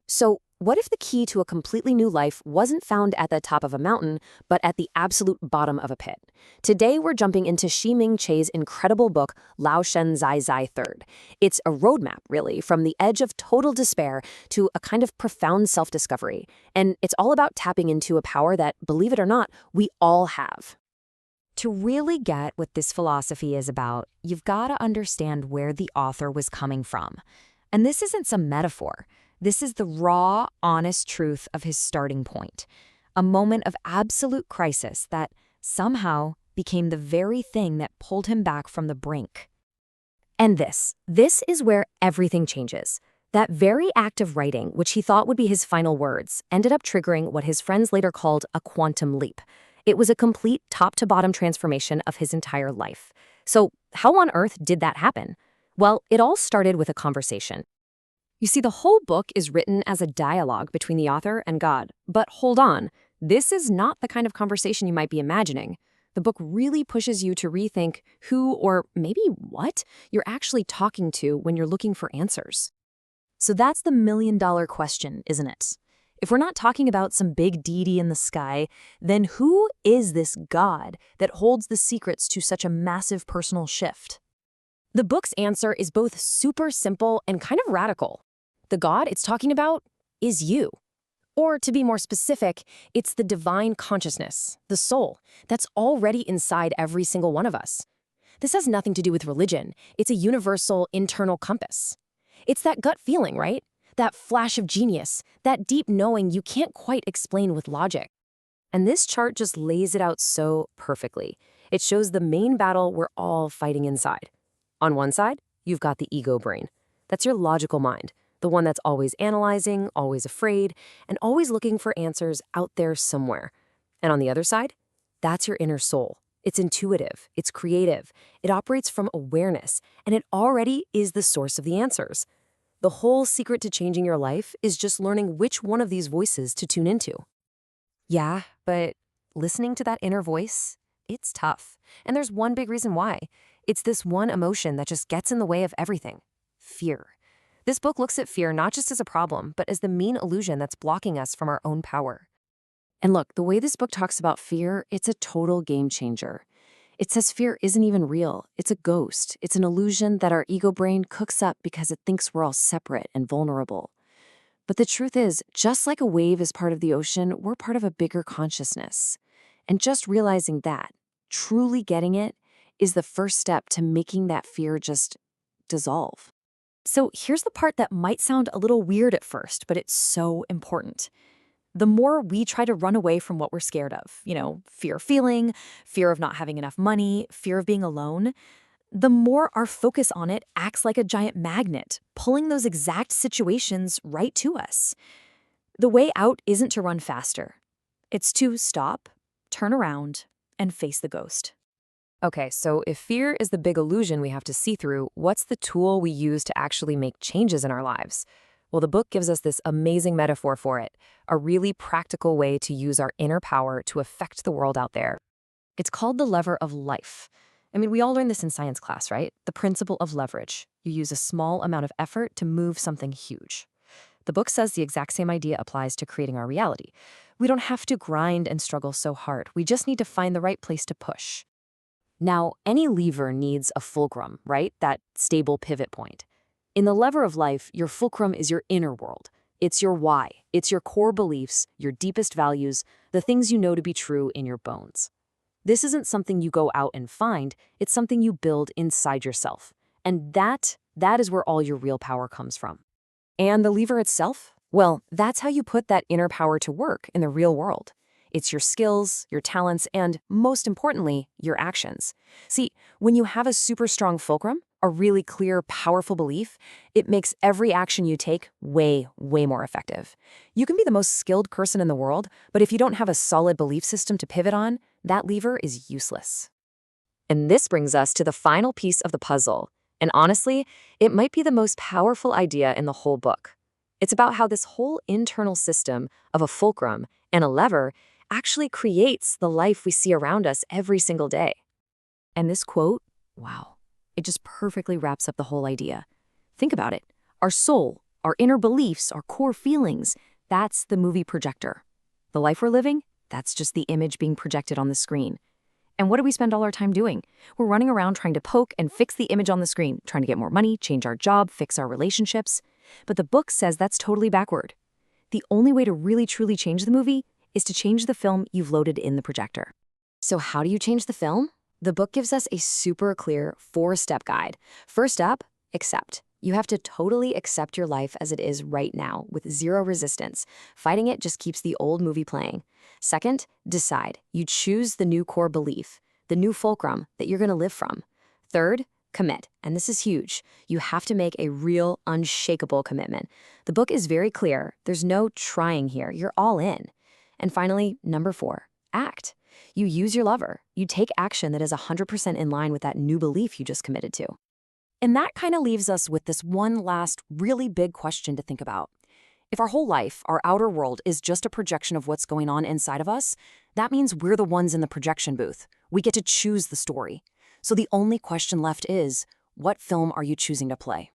So, what if the key to a completely new life wasn't found at the top of a mountain, but at the absolute bottom of a pit? Today, we're jumping into Ximing Che's incredible book, Lao Shen Zai Zai Third. It's a roadmap, really, from the edge of total despair to a kind of profound self-discovery. And it's all about tapping into a power that, believe it or not, we all have. To really get what this philosophy is about, you've got to understand where the author was coming from. And this isn't some metaphor. This is the raw, honest truth of his starting point. A moment of absolute crisis that somehow became the very thing that pulled him back from the brink. And this is where everything changes. That very act of writing, which he thought would be his final words, ended up triggering what his friends later called a quantum leap. It was a complete top-to-bottom transformation of his entire life. So how on earth did that happen? Well, it all started with a conversation. You see, the whole book is written as a dialogue between the author and God. But hold on, this is not the kind of conversation you might be imagining. The book really pushes you to rethink who, or maybe what, you're actually talking to when you're looking for answers. So that's the million-dollar question, isn't it? If we're not talking about some big deity in the sky, then who is this God that holds the secrets to such a massive personal shift? The book's answer is both super simple and kind of radical. The God it's talking about is you. Or to be more specific, it's the divine consciousness, the soul, that's already inside every single one of us. This has nothing to do with religion. It's a universal internal compass. It's that gut feeling, right? That flash of genius, that deep knowing you can't quite explain with logic. And this chart just lays it out so perfectly. It shows the main battle we're all fighting inside. On one side, you've got the ego brain. That's your logical mind, the one that's always analyzing, always afraid, and always looking for answers out there somewhere. And on the other side, that's your inner soul. It's intuitive, it's creative, it operates from awareness, and it already is the source of the answers. The whole secret to changing your life is just learning which one of these voices to tune into. Yeah, but listening to that inner voice, it's tough. And there's one big reason why. It's this one emotion that just gets in the way of everything: fear. This book looks at fear not just as a problem, but as the mean illusion that's blocking us from our own power. And look, the way this book talks about fear, it's a total game changer. It says fear isn't even real. It's a ghost. It's an illusion that our ego brain cooks up because it thinks we're all separate and vulnerable. But the truth is, just like a wave is part of the ocean, we're part of a bigger consciousness. And just realizing that, truly getting it, is the first step to making that fear just dissolve. So here's the part that might sound a little weird at first, but it's so important. The more we try to run away from what we're scared of, fear of feeling, fear of not having enough money, fear of being alone, the more our focus on it acts like a giant magnet, pulling those exact situations right to us. The way out isn't to run faster. It's to stop, turn around, and face the ghost. Okay, so if fear is the big illusion we have to see through, what's the tool we use to actually make changes in our lives? Well, the book gives us this amazing metaphor for it, a really practical way to use our inner power to affect the world out there. It's called the lever of life. I mean, we all learned this in science class, right? The principle of leverage. You use a small amount of effort to move something huge. The book says the exact same idea applies to creating our reality. We don't have to grind and struggle so hard. We just need to find the right place to push. Now, any lever needs a fulcrum, right? That stable pivot point. In the lever of life, your fulcrum is your inner world. It's your why. It's your core beliefs, your deepest values, the things you know to be true in your bones. This isn't something you go out and find. It's something you build inside yourself. And that is where all your real power comes from. And the lever itself? Well, that's how you put that inner power to work in the real world. It's your skills, your talents, and most importantly, your actions. See, when you have a super strong fulcrum, a really clear, powerful belief, it makes every action you take way, way more effective. You can be the most skilled person in the world, but if you don't have a solid belief system to pivot on, that lever is useless. And this brings us to the final piece of the puzzle. And honestly, it might be the most powerful idea in the whole book. It's about how this whole internal system of a fulcrum and a lever actually creates the life we see around us every single day. And this quote, wow, it just perfectly wraps up the whole idea. Think about it. Our soul, our inner beliefs, our core feelings, that's the movie projector. The life we're living, that's just the image being projected on the screen. And what do we spend all our time doing? We're running around trying to poke and fix the image on the screen, trying to get more money, change our job, fix our relationships. But the book says that's totally backward. The only way to really truly change the movie is to change the film you've loaded in the projector. So how do you change the film? The book gives us a super clear 4-step guide. First up, accept. You have to totally accept your life as it is right now, with zero resistance. Fighting it just keeps the old movie playing. Second, decide. You choose the new core belief, the new fulcrum that you're going to live from. Third, commit. And this is huge. You have to make a real, unshakable commitment. The book is very clear. There's no trying here. You're all in. And finally, number 4, act. You use your lever. You take action that is 100% in line with that new belief you just committed to. And that kind of leaves us with this one last really big question to think about. If our whole life, our outer world, is just a projection of what's going on inside of us, that means we're the ones in the projection booth. We get to choose the story. So the only question left is, what film are you choosing to play?